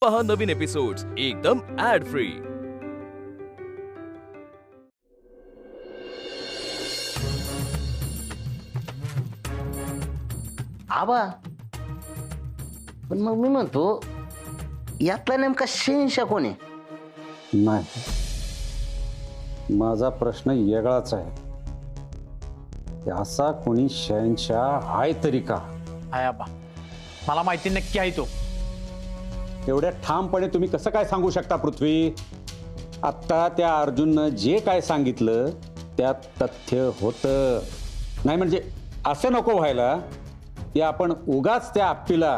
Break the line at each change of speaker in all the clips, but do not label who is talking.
पहा नवीन एपिसोड्स एकदम add free.
आबा पण मग मी म्हणतो यातला नेमका शहेनशा कोण आहे?
नाही, माझा प्रश्न वेगळाच आहे. असा कोणी शहेनशाह आहे तरी का?
हाय आबा, मला माहिती नक्की आहे तो.
एवढ्या ठामपणे तुम्ही कसं काय सांगू शकता पृथ्वी? आत्ता त्या अर्जुननं जे काय सांगितलं त्यात तथ्य होतं. नाही म्हणजे असं नको व्हायला की आपण उगाच त्या आप्पीला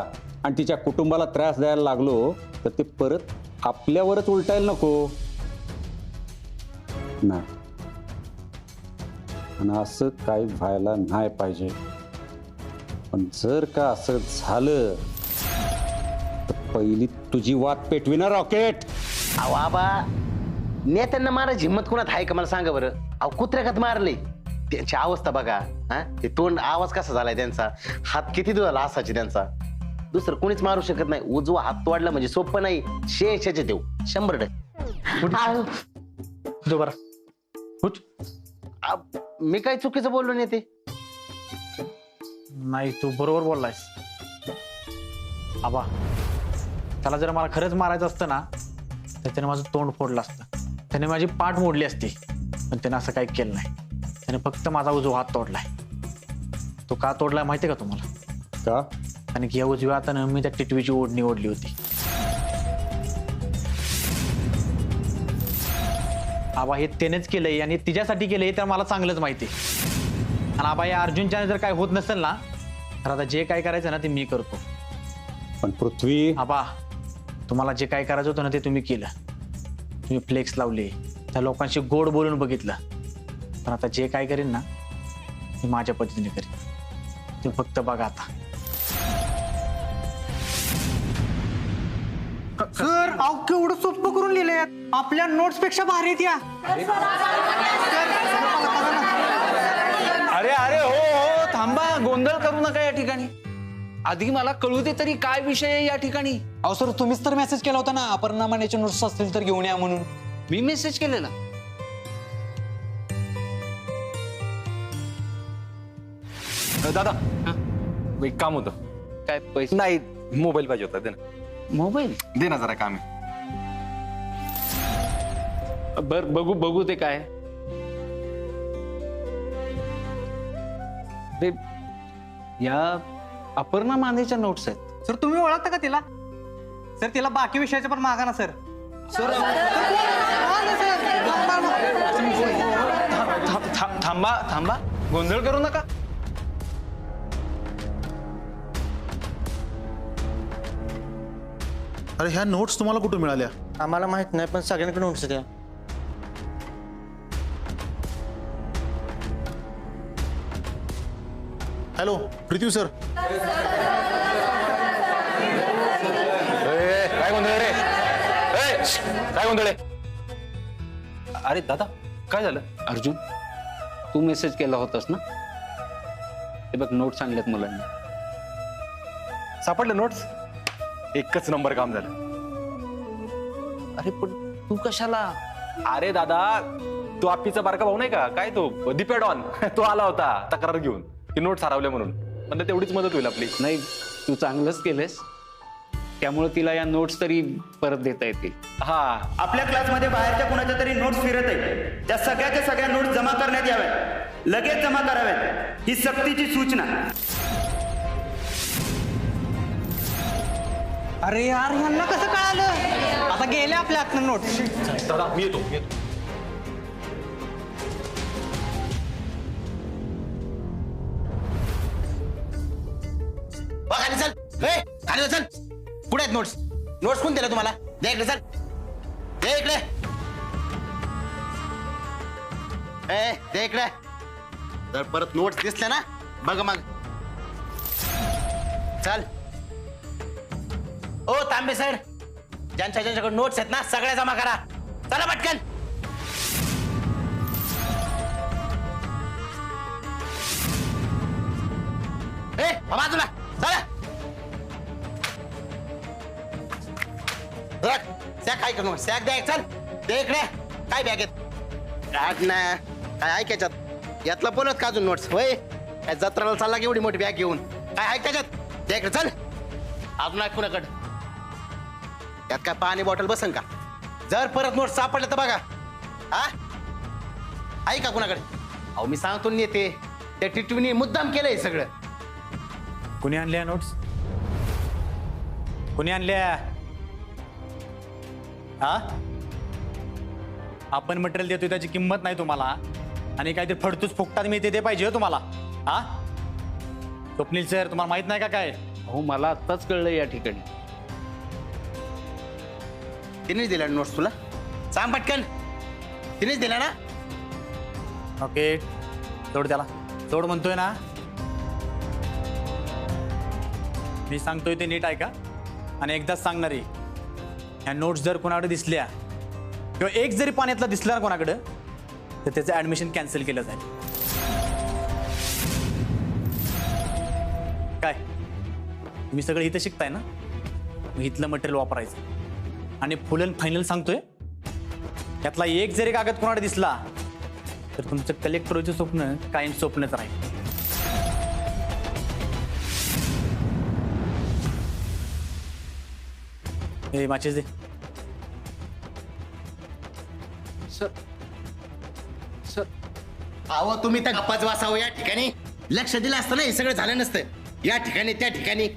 आणि तिच्या कुटुंबाला त्रास द्यायला लागलो तर ते परत आपल्यावरच उलटायला नको ना. आणि असं काही व्हायला नाही पाहिजे. पण जर का असं झालं तर पहिली तुझी वाट पेटविणार रॉकेट.
अहो आबा, नेत्यांना मारायची हिंमत कोणात आहे का मला सांगा बरं. अहो कुत्र्याखात मारले, त्यांची अवस्था बघा. हा, ते तोंड आवाज कसा झालाय त्यांचा, हात किती दुधाला असायचे त्यांचा. दुसरं कोणीच मारू शकत नाही. उजवा हात तोडला म्हणजे सोपं नाही. शेषाचे देऊ 100%.
जो बरा
मी काय चुकीचं बोललो नाही ते.
नाही, तू बरोबर बोललायस आबा. त्याला जर मला खरंच मारायचं असतं ना तर त्याने माझं तोंड फोडलं असतं, त्याने माझी पाठ मोडली असती. पण त्याने असं काही केलं नाही. त्याने फक्त माझा उजवा हात तोडलाय. तो का तोडलाय माहितीये का तुम्हाला?
का?
आणि की या उजव्या हातानं मी त्या टिटवीची ओढणी ओढली होती. आबा हे त्यानेच केलंय आणि तिच्यासाठी केलंय तर मला चांगलंच माहिती. आणि आबा या अर्जुनच्याने जर काय होत नसेल ना तर आता जे काय करायचं ना ते मी करतो.
पण पृथ्वी,
आबा तुम्हाला जे काय करायचं होतं ना ते तुम्ही केलं. तुम्ही फ्लेक्स लावले, त्या लोकांशी गोड बोलून बघितलं. पण आता जे काय करीन ना ते माझ्या पद्धतीने करीन. ते फक्त बघा आता.
सर अहो केवढं सोपं करून लिहिलंय. आपल्या नोट्स पेक्षा भारी आहेत या.
अरे अरे हो हो, थांबा, गोंधळ करू नका या ठिकाणी. आधी मला कळू दे तरी काय विषय आहे या ठिकाणी.
अहो सर तुम्हीच तर मेसेज केला होता ना, अपर्णा मानेचे नोट्स असतील तर घेऊन या म्हणून.
मी मेसेज केलेला?
दादा एक काम होतं.
काय पैसे?
नाही, मोबाईल पाहिजे होता. दे ना,
मोबाईल
दे ना जरा, काम आहे.
बर, बघू बघू ते काय. ते या अपर्णा मानेच्या नोट्स आहेत.
सर तुम्ही ओळखता का तिला? सर तिला बाकी विषयाचे पण मागा ना सर.
थांबा थांबा, गोंधळ करू नका.
अरे ह्या नोट्स तुम्हाला कुठून मिळाल्या?
आम्हाला माहित नाही पण सगळ्यांकडे नोट्स द्या.
हॅलो पृथ्वी सर.
काय गोंधळ रे? काय गोंधळ आहे? अरे दादा काय झालं?
अर्जुन, तू मेसेज केला होतास ना? हे बघ, नोट्स आणल्यात मुलांनी.
सापडलं नोट्स? एकच नंबर काम झालं.
अरे पण तू कशाला?
अरे दादा, तो आप्पीचा बारका भाऊ नाही का, काय तो दीपेडॉन, तो आला होता तक्रार घेऊन की नोट्स हरवल्या म्हणून. म्हणजे तेवढीच मदत होईल आपली.
नाही, तू चांगलंच केलंस. त्यामुळे तिला या नोट्स तरी परत देता येतील.
हा,
आपल्या क्लासमध्ये बाहेरच्या कुणाच्या तरी नोट्स फिरत आहेत. त्या सगळ्याच्या सगळ्या नोट्स जमा करण्यात याव्यात, लगेच जमा कराव्यात. ही सक्तीची सूचना.
अरे यार ह्यांना कसं कळालं? आता गेले आपल्या हातनं नोट्स.
दादा मी येतो.
खाली चल, खाली चल. कुठे आहेत नोट्स? नोट्स कोण दिला तुम्हाला? दे इकडे, चल दे इकडे. दे इकडे. जर परत नोट्स दिसल्या ना बघ मग. चल. ओ तांबे सर, ज्यांच्याकडे नोट्स आहेत ना सगळ्या जमा करा. चला पटकन. बाजूला चला. सॅक काय करू सॅक द्या चल दे इकडे काय बॅगेत ना काय ऐकायच्यात यातला बोलत का अजून नोट्स होय काय जत्राला चालला की एवढी मोठी बॅग घेऊन काय ऐकायच्यात दे इकडे चल अजून ऐक कुणाकडं यात काय पाणी बॉटल बसन का जर परत नोट सापडले तर बघा हा ऐका कुणाकडे अहो मी सांगतो नेते त्या टिटवीने मुद्दाम केलंय सगळं
कुणी आणल्या नोट्स कुणी आणल्या हा आपण मटेरियल देतोय त्याची किंमत नाही तुम्हाला आणि काहीतरी फडतूच फुकटात मिळते ते पाहिजे हो तुम्हाला हा स्वप्नील सर तुम्हाला माहित नाही का काय
हो मला आत्ताच कळलं या ठिकाणी.
तिनेच दिला नोट्स तुला सांग पटकन तिनेच दिला ना
ओके सोड त्याला सोड म्हणतोय ना मी सांगतोय ते नीट ऐका आणि एकदाच सांगणार आहे ह्या नोट्स जर कोणाकडे दिसल्या किंवा एक जरी पाण्यातला दिसला ना कोणाकडं तर त्याचं ऍडमिशन कॅन्सल केलं जाईल. काय तुम्ही सगळं इथं शिकताय ना मग इथलं मटेरियल वापरायचं आणि फुल अँड फायनल सांगतोय त्यातला एक जरी कागद कोणाकडे दिसला तर तुमचं कलेक्टरचं स्वप्न कायम स्वप्नच राहील. हे माचीस दे.
अहो तुम्ही तर गप्पाच वासावं या ठिकाणी लक्ष दिलं असतं ना हे सगळं झालं नसतं या ठिकाणी त्या ठिकाणी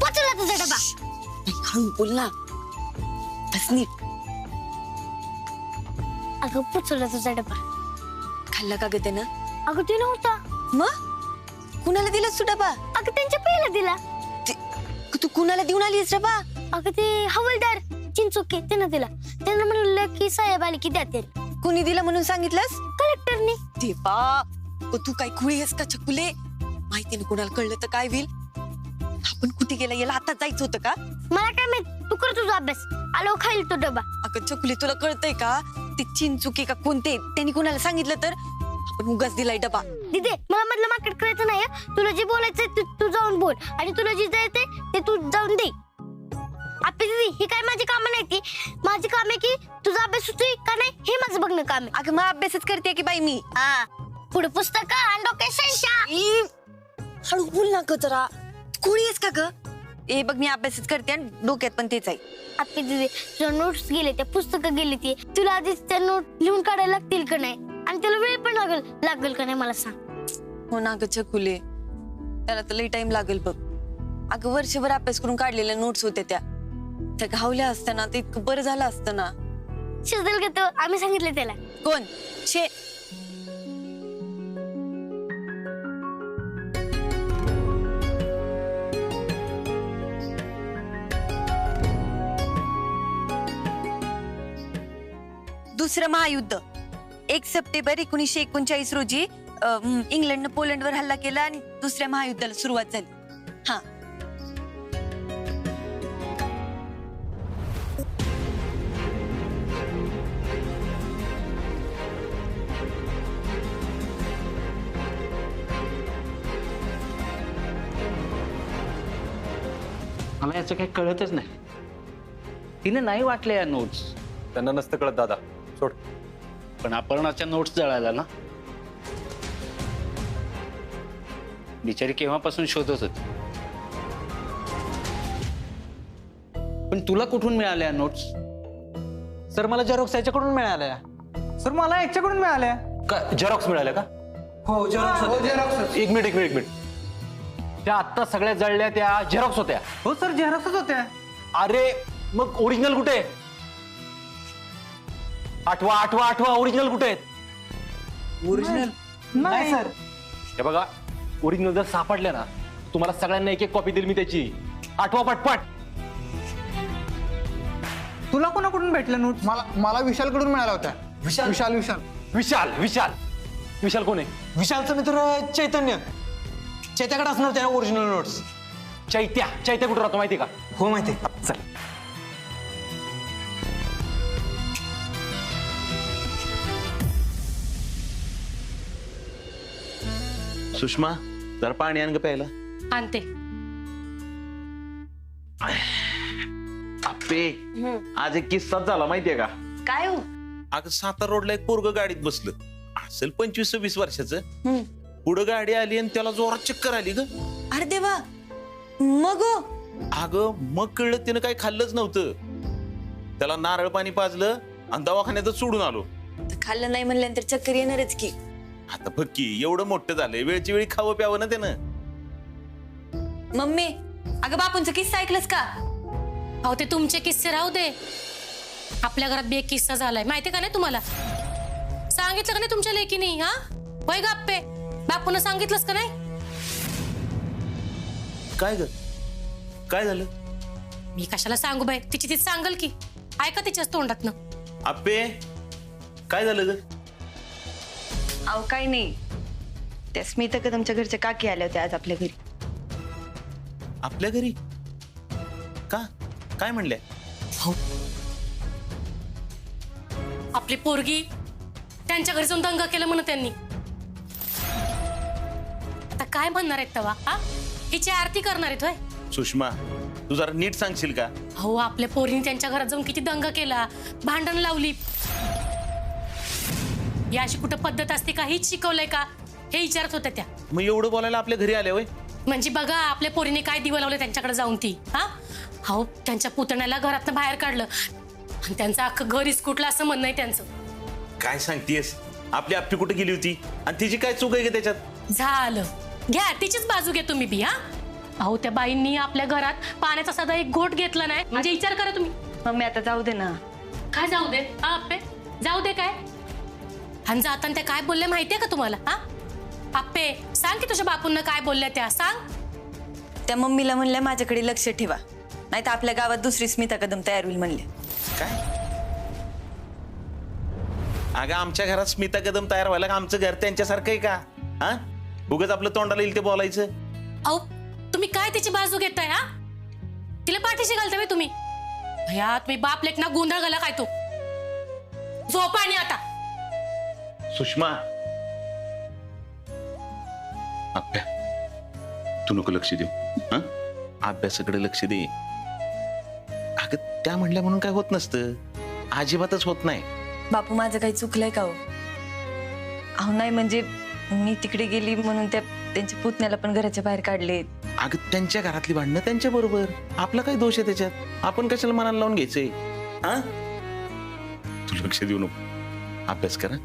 पोचला तुझा डबा हळू बोल ना नीट. अगं पोचला तुझा डबा खाल्ला का ग त्यानं अगं ते नव्हता मग कुणाला दिलास तू डबा अगं त्यांच्या पहिला दिला तू कुणाला देऊन आलीस डबा अगं ते हवलदार चिंचोके त्यानं दिला त्यानं म्हणलं की साहेब आली की द्या ते कुणी दिला म्हणून सांगितलंस कलेक्टरनी देवा तू काय खुळी आहेस का चकुले माहिती ना कुणाला कळलं तर काय होईल आपण कुठे गेला याला आता जायचं होतं का मला काय माहित तू कर तुझा अभ्यास आलो खाईल तो डबा अगं चकुली तुला कळतंय का ते चिंचुके का कोणते त्यांनी कोणाला सांगितलं तर आपण उगाच दिलाय डबा दिदे मला मधलं मार्केट करायचं नाही तुला जे बोलायचं तू जाऊन बोल आणि तुला जे जायचंय ते तू जाऊन दे आपली दीदी ही काय माझी कामं नाही ती माझी काम आहे की तुझा अभ्यास होतोय का नाही हे माझं बघणं काम आहे अगं मग अभ्यासच करते की बाई मी हा पुढे पुस्तक आणि डोक्याच्या हळू बोल ना ग जरा कोणी आहेस का ग ए बघ मी अभ्यासच करते आणि डोक्यात पण तेच आहे आपली दीदी तुझ्या नोट्स गेले त्या पुस्तकं गेली ती तुला आधीच त्या नोट लिहून काढायला लागतील का नाही आणि त्याला वेळ पण लागेल का नाही मला सांग हो ना ग चकुले त्याला तर लई टाइम लागेल बघ अगं वर्षभर अभ्यास करून काढलेल्या नोट्स होत्या त्या घावल्या असत्या ना ते इतकं बरं झालं असतं ना शिजल ग तो आम्ही सांगितलं त्याला कोण शे दुसरं महायुद्ध 1 सप्टेंबर 1939 रोजी इंग्लंडनं पोलंडवर हल्ला केला आणि दुसऱ्या महायुद्धाला सुरुवात झाली. हा
मला याचं काही कळतच नाही. तिने नाही वाटल्या या नोट्स.
त्यांना नसतं कळत दादा सोड.
पण अपहरणाच्या नोट्स जळायला ना बिचारी केव्हापासून शोधत होती. पण तुला कुठून मिळाल्या नोट्स?
सर मला झेरॉक्स याच्याकडून मिळाल्या. सर मला याच्याकडून मिळाल्या.
का झेरॉक्स मिळाल्या का? एक मिनिट त्या आत्ता सगळ्या जळल्या त्या झेरॉक्स होत्या.
हो सर, झेरॉक्सच होत्या.
अरे मग ओरिजिनल कुठे आहे? आठवा ओरिजिनल कुठे आहेत?
ओरिजिनल नाही सर.
हे बघा, ओरिजिनल जर सापडल्या ना, तुम्हाला सगळ्यांना एक कॉपी देईल मी त्याची. आठवा पटपट.
तुला कोणाकडून भेटलं नोट?
मला विशालकडून मिळाला होता.
विशाल कोण आहे?
विशालचा मित्र चैतन्य. चैत्याकडे असणार त्या ओरिजिनल नोट्स.
चैत्या कुठे राहतो माहिती का?
हो माहिती.
चल.
सुषमा, जरा पाणी आण ग प्यायला.
आणते.
आपे, आज एक किस्सा झाला माहितीये का?
काय हो?
अगं सातारा रोडला एक पोरग गाडीत बसलं असेल 25-26 वर्षाचं. पुढं गाडी आली आणि त्याला जोरात चक्कर आली ग.
अरे देवा, मग हो?
अगं मग कळलं त्यानं काही खाल्लंच नव्हतं. त्याला नारळ पाणी पाजलं आणि दवाखान्यातच सोडून आलो.
खाल्लं नाही म्हणल्यानंतर चक्कर येणारच की.
आता फक्की एवढं मोठं झालंय, वेळची वेळी खावं प्यावं ना त्यानं.
मम्मी, अगं बापूंचा किस्सा ऐकलंस का?
अहो ते तुमचे किस्से राहू दे. आपल्या घरात बी एक किस्सा झालाय, माहिती का नाही तुम्हाला? सांगितलं का नाही तुमच्या लेकीनी? हा वय गप्पे, बापून सांगितलंस का नाही?
काय ग, काय झालं?
मी कशाला सांगू बाई, तिची तीच सांगल की. ऐका तिच्याच तोंडातनं.
आप्पे, काय झालं ग?
अहो काही नाही, त्या स्मिता कदमच्या घरच्या काकी आल्या होत्या आज आपल्या घरी.
आपल्या घरी का? काय म्हणल्या?
आपली पोरगी त्यांच्या घरी जाऊन दंगा केलं म्हणून त्यांनी. आता काय म्हणणार आहेत तेव्हा? हा, हिची आरती करणार आहेत होय?
सुषमा, तू जरा नीट सांगशील का?
हो, आपल्या पोरीने त्यांच्या घरात जाऊन किती दंगा केला, भांडण लावली. या अशी कुठं पद्धत असते का? हीच शिकवलंय का? हे विचारत होत्या त्या.
मग एवढं बोलायला आपल्या घरी आल्या होय?
म्हणजे बघा आपल्या पोरीने काय दिवं लावलं त्यांच्याकडे जाऊन ती. हा, हो, त्यांच्या पुतण्याला घरातनं बाहेर काढलं आणि त्यांचं अख्खं घर इस्कुटलं असं म्हणणं आहे त्यांचं.
काय सांगतेस? आपली आप्पी कुठे गेली होती आणि तिची काय चूक आहे का त्याच्यात?
झालं, घ्या तिचीच बाजू घ्या तुम्ही बी. हा, अहो त्या बाईंनी आपल्या घरात पाण्याचा साधा एक घोट घेतला नाही म्हणजे विचार करा तुम्ही.
मम्मी आता जाऊ दे ना.
काय जाऊ दे? हा आप्पे, जाऊ दे काय? आणि जाताना त्या काय बोलल्या माहितीये का तुम्हाला? हा आप्पे, सांग की तुझ्या बापूंना काय बोलल्या त्या, सांग.
त्या मम्मीला म्हणल्या माझ्याकडे लक्ष ठेवा, नाही तर आपल्या गावात दुसरी स्मिता कदम तयार होईल म्हणले.
काय? अगं आमच्या घरात स्मिता कदम तयार व्हायला का आमचं घर त्यांच्यासारखं आहे का? हा, उगाच आपलं तोंडाला येईल ते बोलायचं.
अहो तुम्ही काय त्याची बाजू घेताय? हा, तिला पाठीशी घालताय तुम्ही. भया तुम्ही बाप लेक ना गोंधळ घाला काय? तू झोपा आणि आता.
सुषमा, अभ्या, तू नको लक्ष देऊ. हा, अभ्यासाकडे लक्ष दे. अगं त्या म्हणल्या म्हणून काय होत नसतं, अजिबातच होत नाही.
बापू माझं काही चुकलंय का हो? अहो नाही म्हणजे मी तिकडे गेली म्हणून त्यांच्या पुतण्याला पण घराच्या बाहेर काढले.
अगं त्यांच्या घरातली भांडणं त्यांच्या बरोबर, आपला काय दोष आहे त्याच्यात? आपण कशाला मनाला लावून घ्यायचंय? हा, तू लक्ष देऊ नको, अभ्यास करा.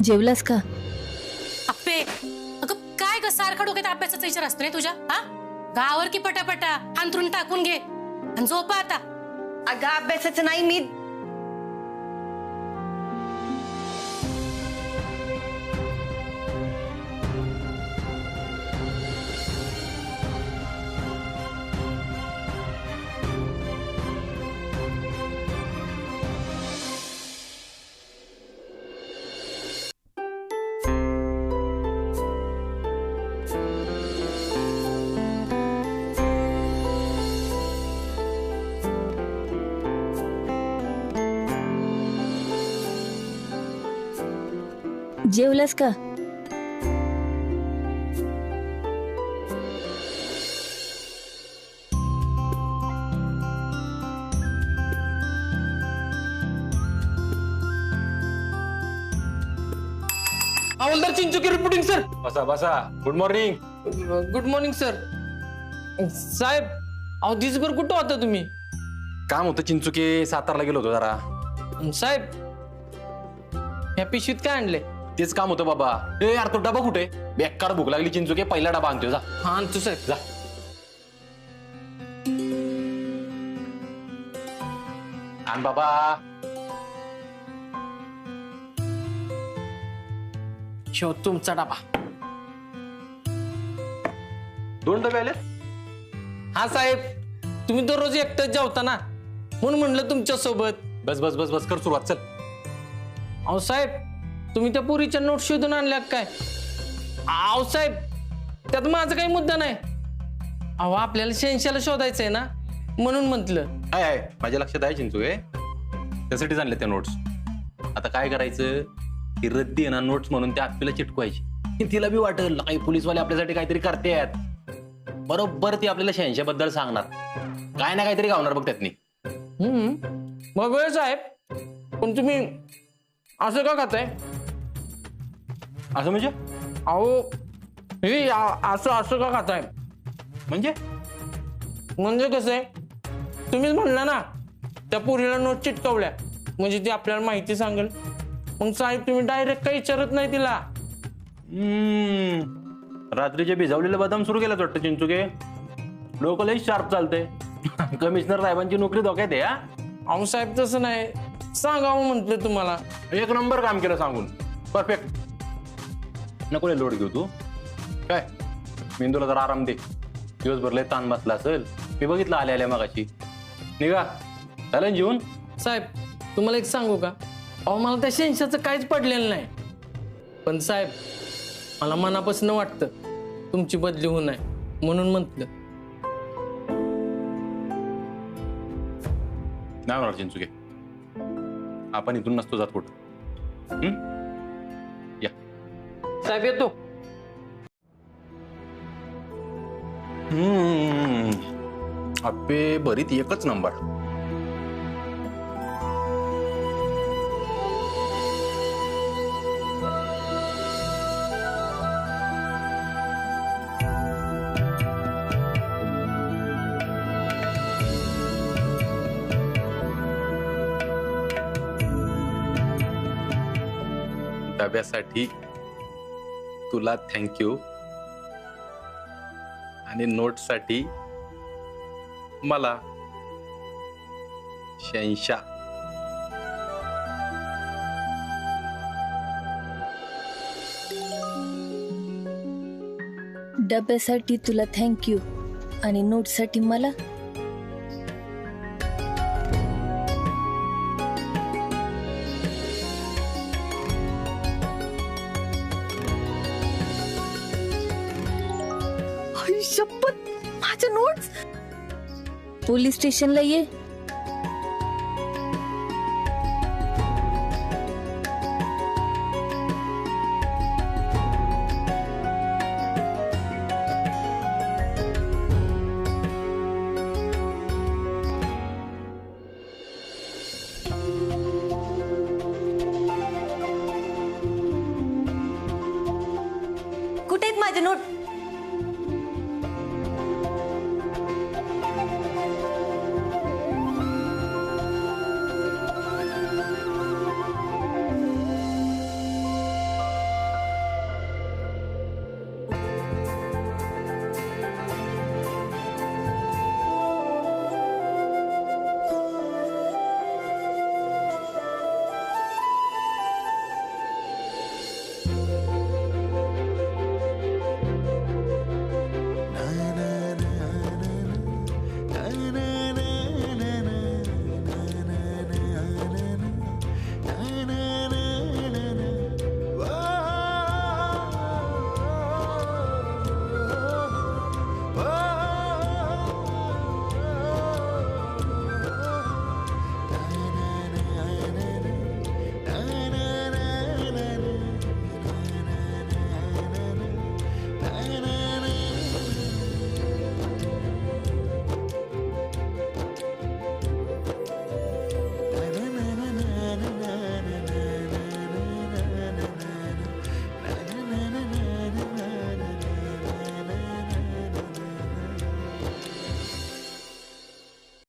जेवलास का? अप्पे, अगं काय ग सारखा डोक्यात अभ्यासाचा विचार असतो नाही तुझ्या? हा, गावावर की पटापटा अंथरून टाकून घे आणि झोपा आता.
अगं अभ्यासाचं नाही मी.
जेवलास का?
हवालदार चिंचुके रिपोर्टिंग सर.
बसा बसा. Good morning.
Good morning sir. साहेब अहो दिसभर कुठं होता तुम्ही?
काम होतं चिंचुके, सातारला गेलो होतो जरा.
साहेब ह्या पिशवीत काय आणले?
तेच काम होतं बाबा. ए यार तो डबा कुठे? बेकार भूक लागली चिंचुके, पहिला डबा आणतोय जा.
हा आणतो साहेब.
जा. आण बाबा.
शो तुमचा डबा.
2 डबे आले.
हा साहेब तुम्ही दररोज एकटंच जेवता ना म्हणून म्हणलं तुमच्या सोबत.
बस बस बस बस कर सुरुवात चल.
अहो साहेब तुम्ही त्या पुरीच्या नोट शोधून आणल्या काय? अहो साहेब त्यात माझा काही मुद्दा नाही. अहो आपल्याला 86 शोधायचंय ना म्हणून म्हटलं.
आहे माझ्या लक्षात आहे चिंचुके, त्यासाठीच आणले त्या नोट्स. आता काय करायचं, ती रद्दी आहे ना नोट्स म्हणून त्या आपल्याला चिटकवायची. तिला बी वाटेल काही पोलीसवाले आपल्यासाठी काहीतरी करतायत. बरोबर ती आपल्याला 86 बद्दल सांगणार, काय ना काहीतरी गावणार बघ त्यातनी.
मग वेळ साहेब पण तुम्ही असं का खाताय?
असं म्हणजे?
अहो हे असं असं का खाताय?
म्हणजे
कसं आहे, तुम्हीच म्हणला ना त्या पोरीला नोट चिटकवल्या म्हणजे ती आपल्याला माहिती सांगेल. मग साहेब तुम्ही डायरेक्ट काही विचारत नाही तिला.
रात्रीचे भिजवलेले बदाम सुरू केलं वाटतं चिंचुके. लोक लई शार्प चालते. कमिशनर साहेबांची नोकरी धोक्यात आहे.
अहो साहेब तसं नाही, सांगावं म्हटलं तुम्हाला.
1 नंबर काम केलं सांगून. परफेक्ट. नको रे लोड घेऊ तू. काय मेंदूला जरा आराम दे, दिवसभर लय ताण बसला असेल. मी बघितलं आल्या मगाशी. निघा झालं जेवून.
साहेब तुम्हाला एक सांगू का, अहो मला त्या 86चं काहीच पडलेलं नाही. पण साहेब मला मनापासून वाटतं तुमची बदली होऊ नये म्हणून म्हटलं.
नाही होणार चिंचुके, आपण इथून नसतो जात कुठं. या
साहेब येतो.
अप्पे भरीत एकच नंबर. डब्यासाठी तुला थँक्यू आणि नोटसाठी मला 86.
डब्यासाठी तुला थँक्यू आणि नोटसाठी मला शपथ माझ्या नोट्स. पोलीस स्टेशनला ये